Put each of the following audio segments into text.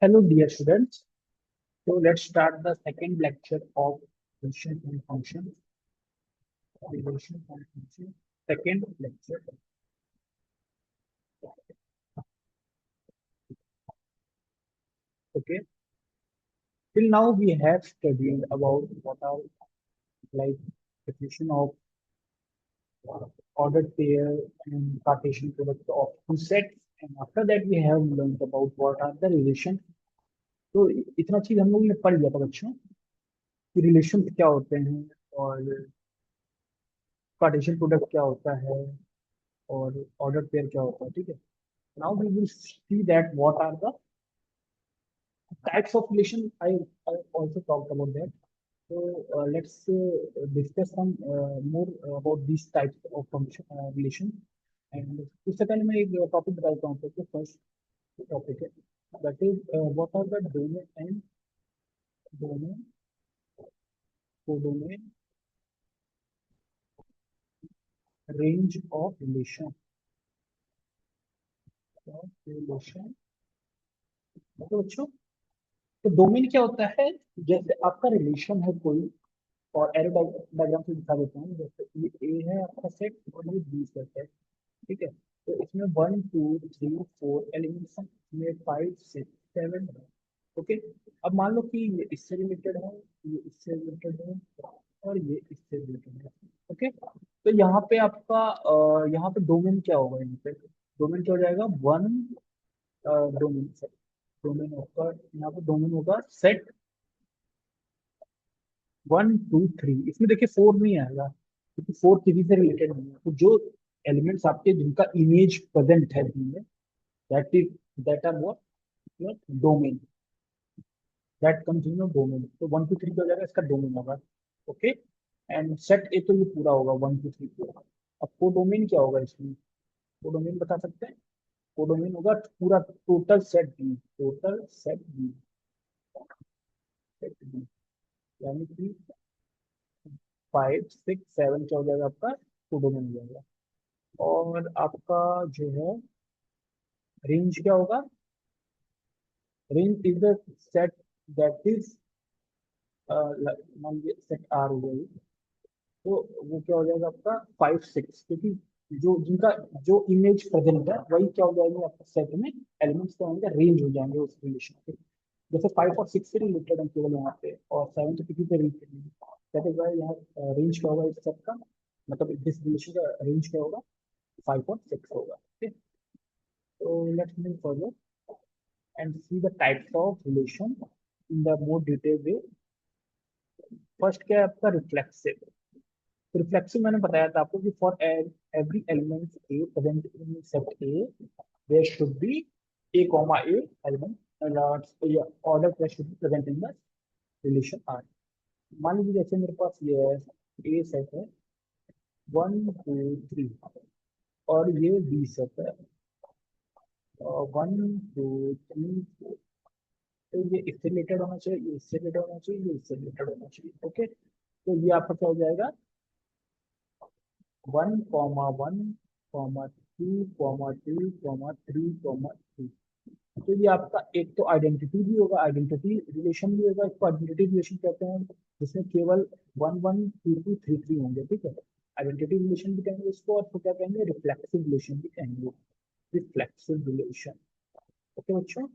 Hello, dear students. So let's start the second lecture of relation and function. Relation and function. Second lecture. Okay. Till now we have studied about what are like definition of ordered pair and Cartesian product of two sets. And after that we have learned about what are the relation. तो इतना चीज हम लोग ने पढ़ लिया था बच्चों कि रिलेशन क्या होते हैं और कार्टेशियन प्रोडक्ट क्या होता है और ऑर्डर पेयर क्या होता है ठीक है. Now we will see that what are the types of relation. I also talked about that. So let's discuss some more about these types of function relation. And उससे पहले मैं एक टॉपिक बता देता हूँ आपको. फर्स्ट टॉपिक है that is what are the domain codomain range of relation. तो बच्चों तो डोमेन क्या होता है. जैसे आपका रिलेशन है कोई और एरो डायग्राम से दिखा देता हूँ. जैसे ये ए है आपका सेट और ये बी सेट है. ठीक है. तो इसमें 1 2 3 4 एलिमेंट्स हैं. इसमें 5 6 7. ओके. अब मान लो कि ये इससे रिलेटेड है, ये इससे रिलेटेड है और ये इससे रिलेटेड है. ओके. तो यहाँ पे आपका यहाँ पे डोमेन क्या होगा. यहाँ पे डोमेन क्या हो जाएगा. One domain set. डोमेन होगा यहाँ पे. डोमेन होगा सेट 1 2 3. इसमें देखिए फोर नहीं आएगा क्योंकि फोर किसी से रिलेटेड नहीं है. तो जो एलिमेंट्स आपके जिनका इमेज प्रेजेंट है इनमें, that is that are what your domain. That comes in your domain. तो 1 2 3 क्या हो जाएगा. इसका डोमेन होगा. ओके. एंड सेट ए तो ये पूरा होगा 1 2 3 पूरा. अब कोडोमेन क्या होगा इसमें. कोडोमेन बता सकते हैं. कोडोमेन होगा पूरा total set B. Total set B. Set B यानी कि 5 6 7 क्या हो जाएगा आपका. कोडोमेन हो जाएगा. और आपका जो है रेंज क्या होगा. Range is the set that is मान लीजिए सेट आर हो गई. तो वो क्या हो जाएगा आपका 5 6. क्योंकि जो जिनका जो इमेज प्रेजेंट है वही क्या हो जाएंगे आपका सेट में. एलिमेंट्स क्या होंगे रेंज हो जाएंगे उस रिलेशन के. जैसे 5 और 6 से रिलेटेड है केवल यहाँ पे और 7 तो किसी से रिलेटेड नहीं. दैट इज वाई यहाँ रेंज क्या होगा इस सेट का. मतलब दिस रिलेशन का रेंज क्या होगा. 5 और 6 होगा. ठीक. तो let's move forward and see the types of relation in the more detailed way. First क्या है आपका रिफ्लेक्सिव. रिफ्लेक्सिव मैंने बताया था आपको कि for every element a present in set A there should be a comma a element order क्या should be present in the relation R. मान लीजिए जैसे मेरे पास ये है ए सेट है 1 2 3 और ये बी सेट है 1 2 3 4. तो ये इससे रिलेटेड होना चाहिए, ये इससे रिलेटेड होना चाहिए, ये इससे रिलेटेड होना चाहिए. ओके. तो ये आपका क्या हो जाएगा 1 कॉमा 1 कॉमा 2 कॉमा 3 कॉमा 3. तो ये आपका एक तो आइडेंटिटी भी होगा. आइडेंटिटी रिलेशन भी होगा. इसको आइडेंटिटी रिलेशन कहते हैं जिसमें केवल 1 1 2 2 3 3 होंगे. ठीक है. आइडेंटिटी रिलेशन भी कहेंगे इसको. और तो क्या कहेंगे रिफ्लेक्सिव रिलेशन भी कहेंगे. Reflexive relation. ओके बच्चों.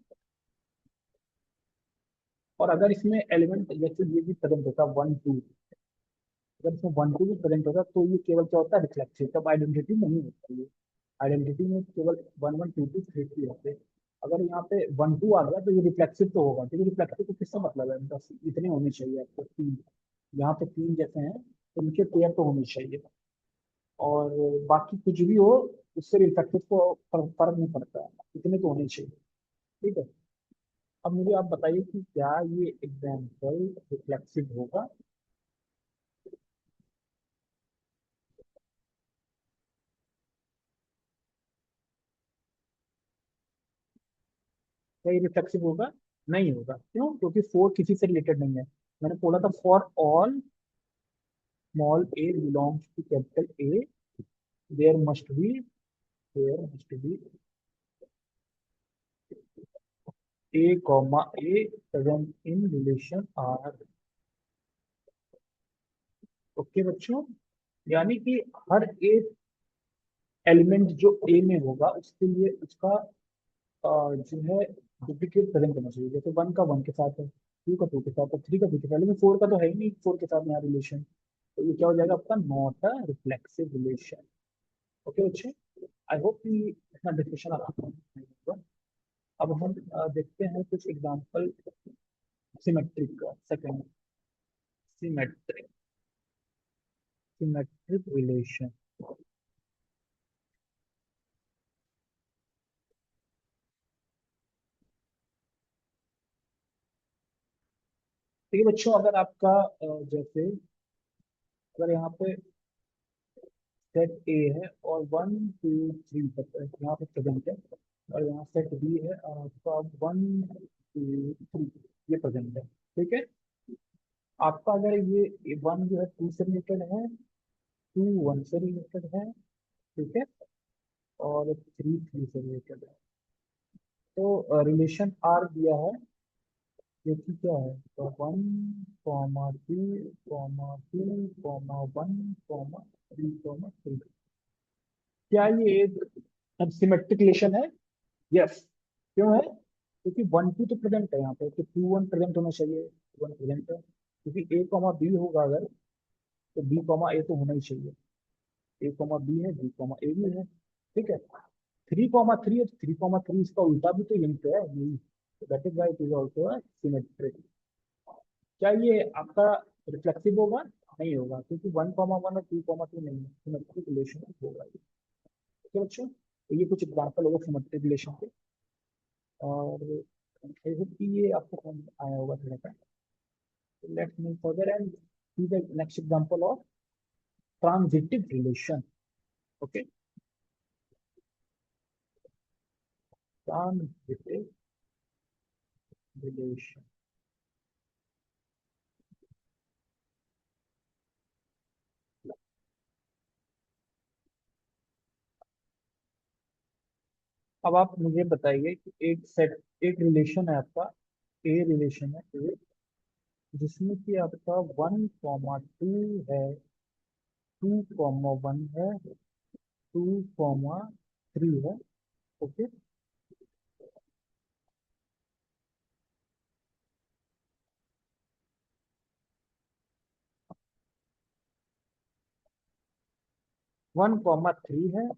और अगर इसमें एलिमेंट जैसे ये भी प्रेजेंट होता 1 2, अगर इसमें 1 2 भी प्रेजेंट होता तो ये केवल क्या होता है रिफ्लेक्सिव. तब आइडेंटिटी नहीं होता ये. आइडेंटिटी में केवल 1 1 2 2 3 3 होते. अगर यहाँ पे 1 2 आ गया तो ये रिफ्लेक्सिव तो होगा. क्योंकि रिफ्लेक्सिव को किससे मतलब है. बस इतने होने चाहिए आपको. तीन यहाँ पे तीन जैसे हैं तो इनके पेयर तो होने चाहिए. और बाकी कुछ भी हो उससे रिफ्लेक्सिव को फर्क नहीं पड़ता है. इतने तो होने चाहिए. ठीक है. अब मुझे आप बताइए कि क्या ये एग्जाम्पल रिफ्लेक्सिव होगा. क्या ये रिफ्लेक्सिव होगा. नहीं होगा. क्यों. क्योंकि फोर किसी से रिलेटेड नहीं है. मैंने बोला था for all small a belongs to capital A, there must be there must be A, present in relation R. Okay बच्चों, यानी कि हर एक एलिमेंट जो ए में होगा उसके लिए उसका जो है डुप्लीकेट प्रेजेंट करना चाहिए। जैसे वन का वन के साथ है, टू का टू के साथ है, थ्री का थ्री के साथ, लेकिन फोर का तो है ही नहीं, फोर के साथ यहाँ रिलेशन। तो ये क्या हो जाएगा आपका, not a reflexive relation. Okay बच्चे, आई होप कि इतना डिस्कशन आपको नहीं होगा। अब हम देखते हैं कुछ एग्जांपल सिमेट्रिक का। Second, symmetric, symmetric relation. ठीक है बच्चों, अगर आपका जैसे अगर यहाँ पे सेट ए है और वन टू थ्री तक है, यहाँ पे प्रेजेंट है, और यहाँ सेट बी है और आपका वन टू थ्री ये प्रेजेंट है। ठीक है, आपका अगर ये वन जो है टू से रिलेटेड है, टू वन से रिलेटेड है, ठीक है, और थ्री थ्री से रिलेटेड है, तो रिलेशन आर दिया है, जो कि क्या है, तो one comma two comma two comma one comma three comma three. क्या ये एक सिमेट्रिक रिलेशन है? यस। क्यों है? क्योंकि वन टू तो प्रेजेंट है यहाँ पे, तो टू वन प्रेजेंट होना चाहिए, वन प्रेजेंट है, क्योंकि ए कॉमा बी होगा अगर, तो बी कॉमा ए तो होना ही चाहिए। ए कॉमा बी है, बी कॉमा ए भी है। ठीक है, थ्री कॉमा थ्री है, तो थ्री कॉमा थ्री इसका उल्टा भी तो यही पे है, यही, that is why it is also symmetric. क्या ये आपका रिफ्लेक्सिव होगा? नहीं होगा, क्योंकि वन कॉमा वन और टू कॉमा टू नहीं है, सिमेट्रिक रिलेशन होगा ये। ठीक है बच्चों, तो ये कुछ एग्जाम्पल होगा सिमेट्रिक रिलेशन के। और आई होप कि ये आपको समझ आया होगा थोड़ा सा। Let's move further and see the next example of transitive relation. Okay, transitive relation. अब आप मुझे बताइए कि एक सेट, एक रिलेशन है आपका, ए रिलेशन है ए, जिसमें कि आपका वन कॉमा टू है, टू कॉमा वन है, टू कॉमा थ्री है। ओके, वन कॉमा थ्री है,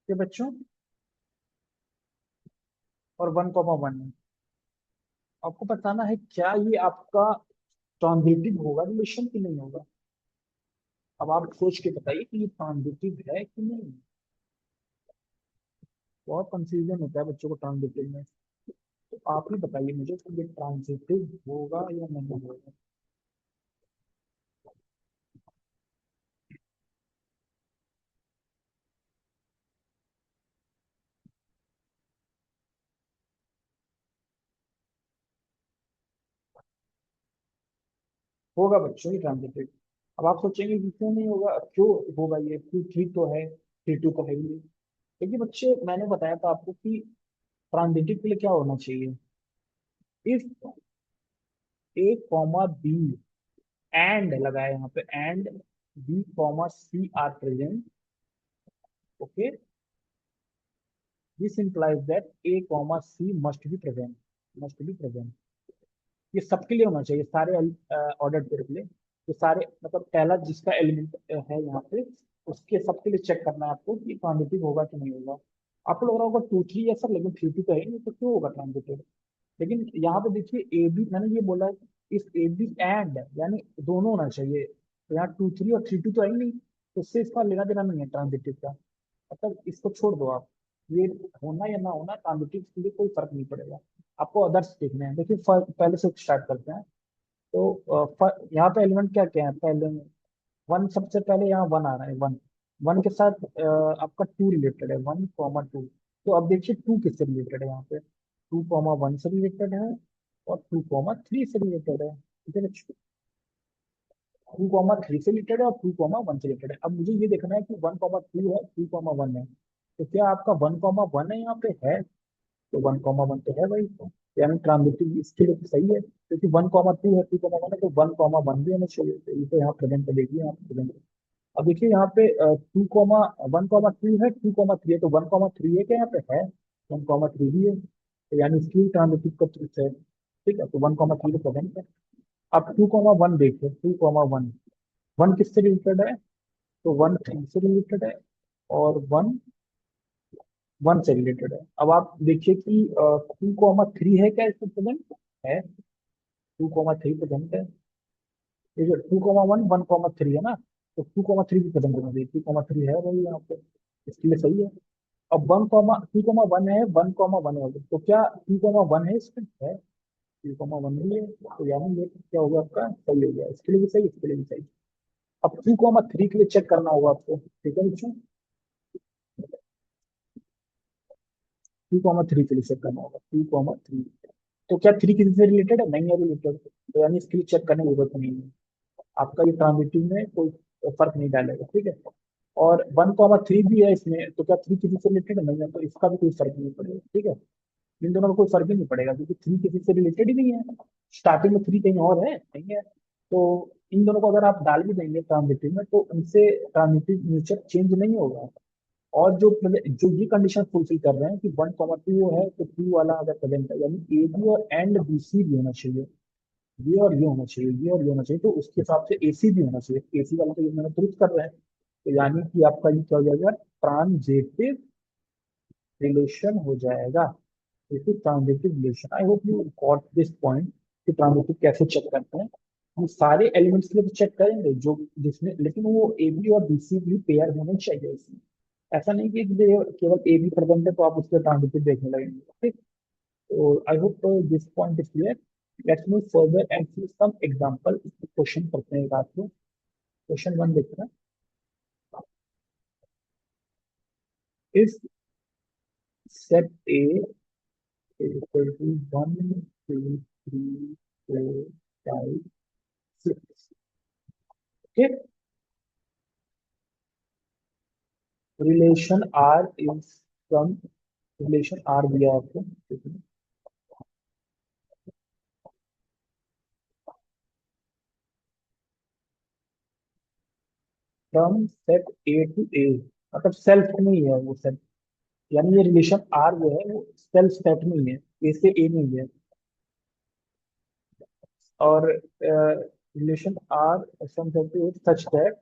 के बच्चों, और वन कॉमा वन है। आपको बताना है क्या ये आपका ट्रांजिटिव होगा रिलेशन की नहीं होगा। अब आप सोच के बताइए कि ये ट्रांजिटिव है कि नहीं। बहुत कंफ्यूजन होता है बच्चों को ट्रांजिटिव में, तो आप ही बताइए मुझे कि ये ट्रांजिटिव होगा या नहीं होगा। होगा बच्चों ये ट्रांजिटिव। अब आप सोचेंगे कि क्यों नहीं होगा, क्यों होगा, ये क्यों, ठीक तो है, थ्री टू तो है ही नहीं। देखिए बच्चे, मैंने बताया था आपको कि ट्रांजिटिव के लिए क्या होना चाहिए, if A comma B and लगाया यहाँ पे, and B comma C are present. Okay, this implies that a comma c must be present। ये सबके लिए होना चाहिए, सारे ऑर्डर पेयर के लिए। तो सारे मतलब पहला जिसका एलिमेंट है यहाँ पे, उसके सबके लिए चेक करना है आपको कि ट्रांजिटिव होगा कि नहीं होगा। आपको लग रहा होगा टू थ्री है सर, लेकिन थ्री टू तो है ही नहीं, तो क्यों होगा ट्रांजिटिव। लेकिन यहाँ पे देखिए, ए बी, मैंने ये बोला है, इस ए बी एंड, यानी दोनों होना चाहिए, तो यहाँ टू थ्री और थ्री टू तो है ही नहीं, तो इससे इसका लेना देना नहीं है ट्रांजिटिव का। मतलब इसको छोड़ दो आप, ये होना या ना होना ट्रांजिटिव के लिए कोई फर्क नहीं पड़ेगा। आपको अदर्स देखने हैं। देखिए पहले से स्टार्ट करते हैं। तो यहाँ पे एलिमेंट क्या क्या है, पहले वन, सबसे पहले यहाँ वन आ रहा है, वन, वन के साथ आपका टू रिलेटेड है, वन कॉमा टू। तो अब देखिए टू किससे रिलेटेड है, यहाँ पे टू कॉमा वन से रिलेटेड है, और टू कॉमा थ्री से रिलेटेड है। ठीक है बच्चों? 2,3 से रिलेटेड है और 2,1 से रिलेटेड है। अब मुझे ये देखना है कि 1,2 है, 2,1 है, तो क्या आपका 1,1 है यहाँ पे है? तो 1,1 तो है भाई, तो यानी ट्रांजिटिव इसके लिए तो सही है, क्योंकि 1,2 है, 2,1 है, तो 1,1 भी होना चाहिए, तो ये तो यहाँ प्रेजेंट पे देखिए, यहाँ प्रेजेंट। अब देखिए यहाँ पे 1,2 है, 2,3 है, तो 1,3 है क्या यहाँ पे है? 1,3 भी है, तो यानी इसकी ट्रांजिटिव का ट्रुथ है। ठीक है, तो 1,3 तो प्रेजेंट है। अब 2,1 देखिए, 2,1, वन किससे रिलेटेड है? तो 1,3 से रिलेटेड है, और 1,1 से रिलेटेड है। अब आप देखिए कि 2,3 है क्या इसमें प्रेजेंट है? 2,3 प्रेजेंट है। ठीक है, 2,1, 1,3 है ना, तो 2,3 भी प्रेजेंट होना चाहिए, 2,3 है भाई यहाँ पे, इसके लिए सही है। अब 2,1 है, 1,1 है, तो क्या 2,1 है इसमें है? 2,1 भी है, तो यानी ये क्या हो गया आपका, सही हो गया, इसके लिए भी सही, इसके लिए भी सही। अब 2,3 के लिए चेक करना होगा आपको, ठीक है बच्चों? 2,3 के लिए चेक करना होगा, 2,3। तो क्या 3 किसी से रिलेटेड है? नहीं है रिलेटेड, तो यानी इसके लिए चेक करने की जरूरत नहीं है, आपका ये ट्रांजिटिव में कोई फर्क नहीं डालेगा, ठीक है। और 1,3 भी है इसमें, तो क्या 3 किसी से रिलेटेड नहीं है? तो इसका भी कोई फर्क नहीं पड़ेगा, ठीक है। इन दोनों में कोई फर्क ही नहीं पड़ेगा, क्योंकि 3 किसी से रिलेटेड ही नहीं है, स्टार्टिंग में 3 कहीं और है, नहीं है। तो इन दोनों को अगर आप डाल भी देंगे ट्रांजिटिव में, तो उनसे ट्रांजिटिव नेचर चेंज नहीं होगा। और जो ये कंडीशन फुलफिल कर रहे हैं कि 1,2 है, तो 2 वाला अगर प्रेजेंट है, यानी ए बी और एंड बी सी भी होना चाहिए, ये और ये होना चाहिए, ये और ये होना चाहिए, तो उसके हिसाब से एसी भी होना चाहिए, एसी वाला तो ये मैंने प्रूफ कर रहा है, तो यानी कि आपका ये क्या हो जाएगा, ट्रांजिटिव रिलेशन हो जाएगा। This is transitive relation. I hope you got this point कि ट्रांजिटिव कैसे चेक करते हैं। हम सारे एलिमेंट्स के लिए तो चेक करेंगे जो जिसमें, लेकिन वो ए बी और बी सी भी पेयर होने चाहिए इसमें। ऐसा नहीं कि केवल ए बी प्रेजेंट है तो आप उसके ट्रांजिटिव देखने लगेंगे, ठीक। तो I hope this point is clear. Let's move further and see some example. Question करते हैं रात को। क्वेश्चन 1 देखते हैं। If set A is equal to 1, 2, 3, 4, 5, 6, okay, relation R is from relation R दिया आपको, फ्रॉम सेट ए टू ए, मतलब self में ही है वो सेट, यानी ये रिलेशन आर जो है वो सेल्फ सेट में ही है, ए से ए में ही है। और relation R from set to A such that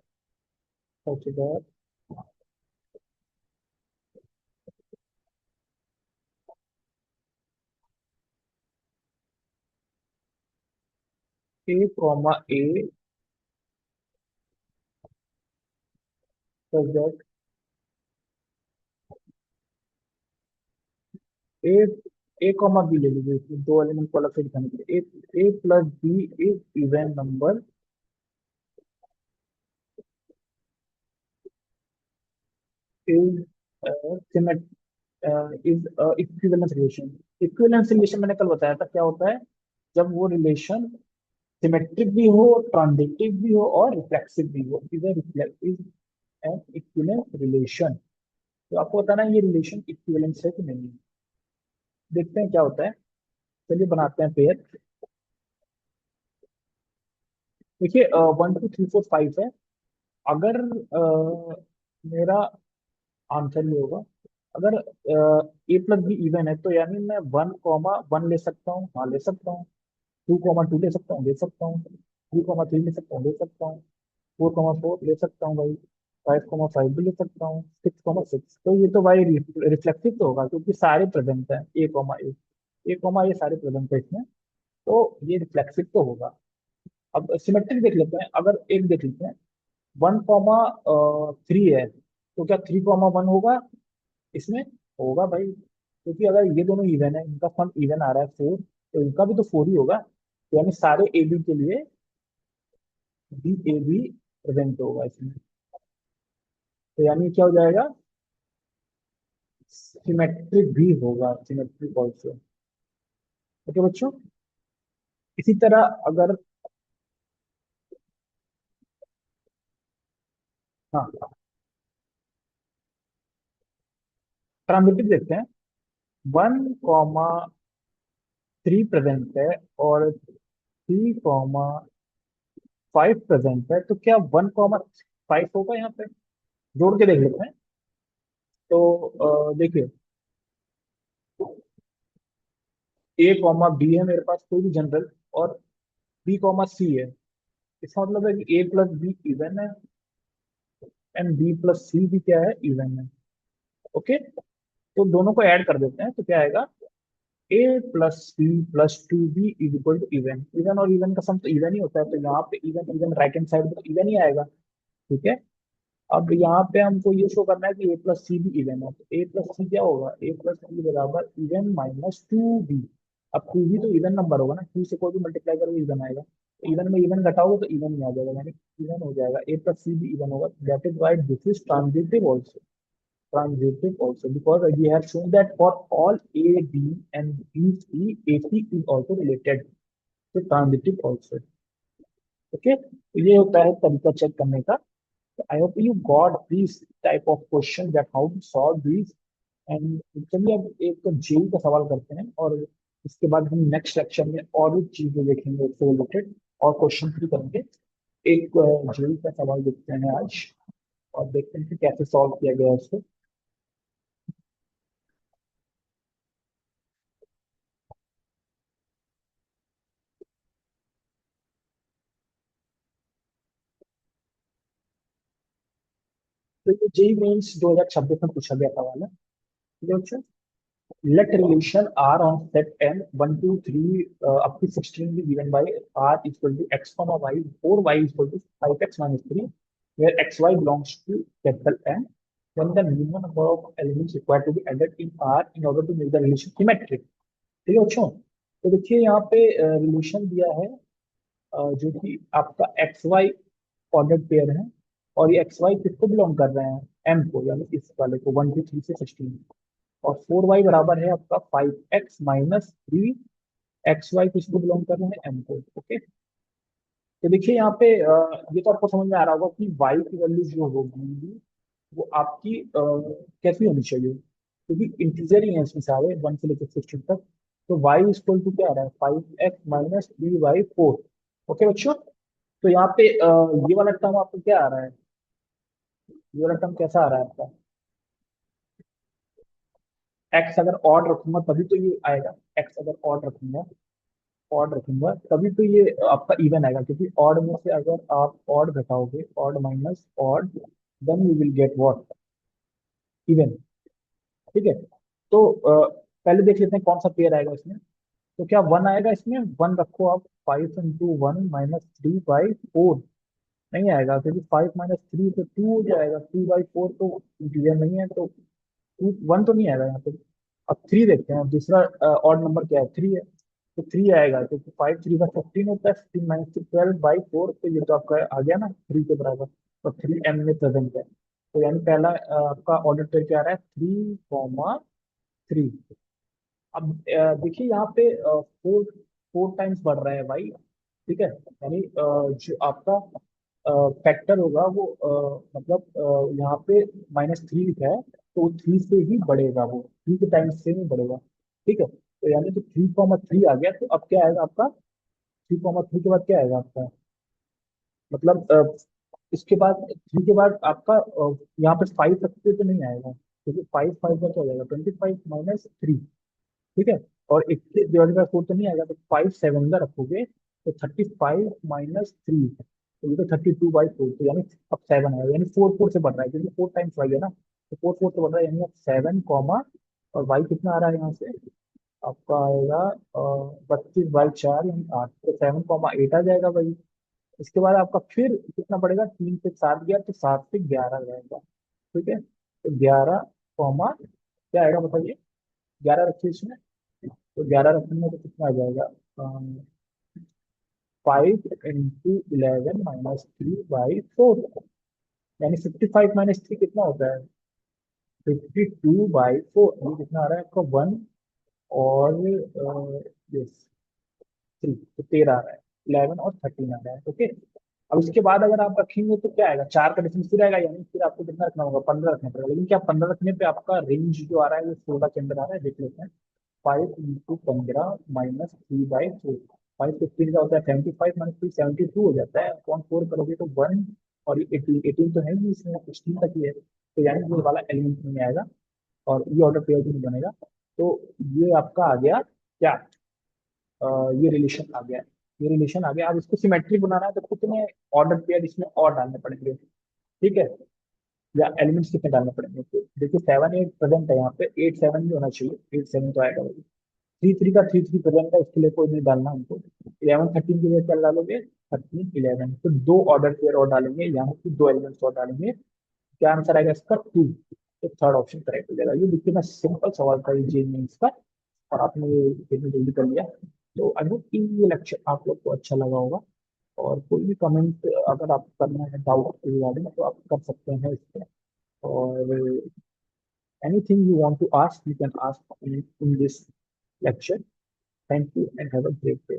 A comma A such that A A comma B ले लीजिए, इसमें दो एलिमेंट को अलग से दिखाने के लिए, a plus b is even number, is symmetric is equivalence relation. Equivalence relation मैंने कल बताया था क्या होता है, जब वो रिलेशन सिमेट्रिक भी हो, ट्रांजिटिव भी हो और रिफ्लेक्सिव भी हो, is is an equivalence relation. तो आपको बताना है ये रिलेशन इक्विवेलेंस है कि नहीं। देखते हैं क्या होता है, चलिए बनाते हैं पेयर। देखिए 1 2 3 4 5 है, अगर मेरा आंसर ये होगा, अगर ए प्लस बी इवन है, तो यानी मैं 1,1 ले सकता हूँ, हाँ ले सकता हूँ, 2,2 ले सकता हूँ, ले सकता हूँ, 3,3 ले सकता हूँ, ले सकता हूँ, 4,4 ले सकता हूँ भाई, 5,5 भी ले सकता हूँ, 6,6। तो ये तो भाई रिफ्लेक्टिव तो होगा, क्योंकि सारे प्रेजेंट हैं, ए कॉमा ए सारे प्रेजेंट है इसमें, तो ये रिफ्लेक्सिव तो होगा। अब सिमेट्रिक देख लेते हैं, अगर एक देख लेते हैं, 1,3 है, तो क्या 3,1 होगा इसमें? होगा भाई, क्योंकि अगर ये दोनों इवन है, इनका सम इवन आ रहा है 4, तो इनका भी तो 4 ही होगा, तो यानी सारे ए बी के लिए बी ए बी प्रेजेंट होगा इसमें, तो यानी क्या हो जाएगा, सिमेट्रिक भी होगा, सिमेट्रिक ऑल्सो। ओके बच्चों, इसी तरह अगर हाँ, ट्रांजिटिव देखते हैं। 1,3 प्रेजेंट है और 3,5 प्रेजेंट है, तो क्या 1,5 होगा यहाँ पे? जोड़ के देख लेते हैं। तो देखिए, ए कॉमा बी है मेरे पास, कोई भी जनरल, और बी कॉमा सी है। इसका मतलब है कि ए प्लस बी इवन है, एंड बी प्लस सी भी क्या है, इवन है। ओके, तो दोनों को ऐड कर देते हैं, तो क्या आएगा, a plus b plus two b is equal to even. Even और इवन का सम तो इवन ही होता है, तो यहाँ पे even even right hand side में इवन ही आएगा। ठीक है, अब यहाँ पे हमको ये शो करना है कि ए प्लस सी भी इवन है, तो ए प्लस सी क्या होगा, ए प्लस सी बराबर इवन माइनस टू बी। अब टू भी तो इवन नंबर होगा ना, टू से कोई भी मल्टीप्लाई करोगे इवन आएगा, इवन में इवन घटाओगे तो इवन ही आ जाएगा, यानी इवन हो जाएगा, ए प्लस सी भी इवन होगा। That is why this is transitive also, transitive also, because we have shown that for all A, B and B, C, AC is also related to transitive also. Okay, तो ये होता है तरीका check करने का। I hope you got this type of question, that how to solve this. And चलिए अब एक जेई का सवाल करते हैं, और इसके बाद हम नेक्स्ट लेक्चर में और भी चीजें देखेंगे इससे रिलेटेड, और क्वेश्चन भी करेंगे। एक जेई का सवाल देखते हैं आज, और देखते हैं कि कैसे सॉल्व किया गया है उसको। तो ये जेई मेंस 2026 में पूछा गया सवाल है। ठीक है बच्चों, let relation r on set n 1 2 3 up to 16 be given by r equal to x comma y 4 y equal to 5x minus 3, where x y belongs to capital N, then the minimum number of elements required to be added in r in order to make the relation symmetric। ठीक है बच्चों, तो देखिए यहाँ पे relation दिया है, जो कि आपका एक्स वाई ऑर्डर्ड पेयर है, और ये एक्स वाई किसको बिलोंग कर रहे हैं, एम को, यानी इस वाले को 1 2 3 से 16। और 4 y बराबर है आपका 5x माइनस 3। एक्स वाई किसको बिलोंग कर रहे हैं, एम को। ओके, तो देखिए यहाँ पे ये तो आपको समझ में आ रहा होगा कि y की वैल्यू जो होगी वो आपकी कैसी होनी चाहिए, क्योंकि इंटीजर ही है इसमें सारे 1 से लेकर 16 तक। तो y इक्वल टू क्या आ रहा है, 5x माइनस 3y 4। ओके बच्चों, तो यहाँ पे ये वाला टर्म आपको क्या आ रहा है, ये वाला टर्म कैसा आ रहा है आपका, एक्स अगर ऑड रखूंगा तभी तो ये आएगा, एक्स अगर ऑड रखूंगा तभी तो ये आपका इवन आएगा, क्योंकि ऑड में से अगर आप ऑड घटाओगे, odd minus odd, then you will get what, even. ठीक है, तो पहले देख लेते हैं कौन सा पेयर आएगा इसमें। तो क्या वन आएगा इसमें, वन रखो आप, 5 × 1 - 3/4 नहीं आएगा, क्योंकि 5 - 3 तो 2 हो जाएगा, 3/4 तो इंटीजर नहीं है, तो टू वन तो नहीं आएगा यहाँ पे। अब थ्री देखते हैं, दूसरा ऑड नंबर क्या है, थ्री है, तो थ्री आएगा, क्योंकि 5 × 3 = 15 होता है, 15 - 12/4, तो ये तो आपका आ गया ना थ्री के बराबर, और थ्री एम में प्रेजेंट है, तो यानी पहला आपका ऑर्डर पेयर क्या आ रहा है, 3,3। अब देखिए यहाँ पे फोर फोर टाइम्स बढ़ रहा है भाई। ठीक है, यानी जो आपका फैक्टर होगा वो मतलब यहाँ पे -3 लिखा है, तो थ्री से ही बढ़ेगा, वो थ्री के टाइम्स से ही बढ़ेगा। ठीक है, तो यानी कि 3,3 आ गया, तो अब क्या आएगा आपका, 3,3 के बाद क्या आएगा आपका, मतलब इसके बाद थ्री के बाद आपका यहाँ पे 5 रखते तो नहीं आएगा, क्योंकि 5 5 का क्या हो जाएगा, 25 - 3। ठीक है, और 21/4 तो नहीं आएगा, तो 5 7 का रखोगे, तो 35 - 3, तो ये तो 32/4, तो यानी अब 7 आएगा, यानी 4 4 से बढ़ रहा है, क्योंकि 4 टाइम्स वाई है ना, तो 4 4 से बढ़ रहा है, यानी अब 7 कॉमा, और वाई कितना आ रहा है यहाँ से, आपका आएगा 32/4 यानी 8, तो 7,8 आ जाएगा भाई। इसके बाद आपका फिर कितना पड़ेगा, 3 से 7 गया, तो 7 से 11 जाएगा। ठीक है, तो 11 कॉमा क्या आएगा बताइए, 11 रखिए इसमें, तो 11 रखने में तो कितना आ जाएगा, 5 × 11 - 3/4, यानी 55 - 3 कितना होता है, 52/4। ये कितना आ रहा है आपका, वन और यस 3, तो 13 आ रहा है, 11 और 13 आ रहा है। ओके, अब इसके बाद अगर आप रखेंगे तो क्या आएगा, 4 का डिफरेंस फिर आएगा, यानी फिर आपको कितना रखना होगा, 15 रखना पड़ेगा। लेकिन क्या 15 रखने पे आपका रेंज जो आ रहा है वो 16 के अंदर आ रहा है, देख लेते हैं। 5 × 15 -3/4, 5 15 का होता है 75, -3 72 हो जाता है। अपॉन 4 करोगे तो 1, और 18, 18 तो है ही इसमें, 16 तक ही है, तो यानी ये वाला एलिमेंट नहीं आएगा और ये ऑर्डर पेयर भी नहीं बनेगा। तो ये आपका आ गया क्या, ये रिलेशन आ गया, ये रिलेशन आ गया। अब इसको सिमेट्रिक बनाना है तो कितने ऑर्डर पेयर इसमें और डालने पड़ेंगे, ठीक है, या एलिमेंट्स कितने डालने पड़ेंगे। तो देखिए 7 8 प्रेजेंट है यहाँ पे, 8 7 भी होना चाहिए, 8 7 तो आएगा भाई। 3 3 का 3 3 प्रेजेंट है, इसके लिए कोई नहीं डालना हमको। 11 13 के लिए क्या डालोगे, 13 11, तो दो ऑर्डर पेयर और डालेंगे, यहाँ पे दो एलिमेंट्स और डालेंगे। क्या आंसर आएगा इसका, 2। तो थर्ड ऑप्शन करेक्ट हो जाएगा। ये देखिए ना, सिंपल सवाल था ये जे मीन्स का, और आपने ये इतनी जल्दी कर लिया। तो आई होप कि ये लेक्चर आप लोग को अच्छा लगा होगा। और कोई भी कमेंट अगर आप करना है डाउट के रिगार्डिंग तो आप कर सकते हैं इस पे। और anything you want to ask you can ask in this lecture. Thank you and have a great day.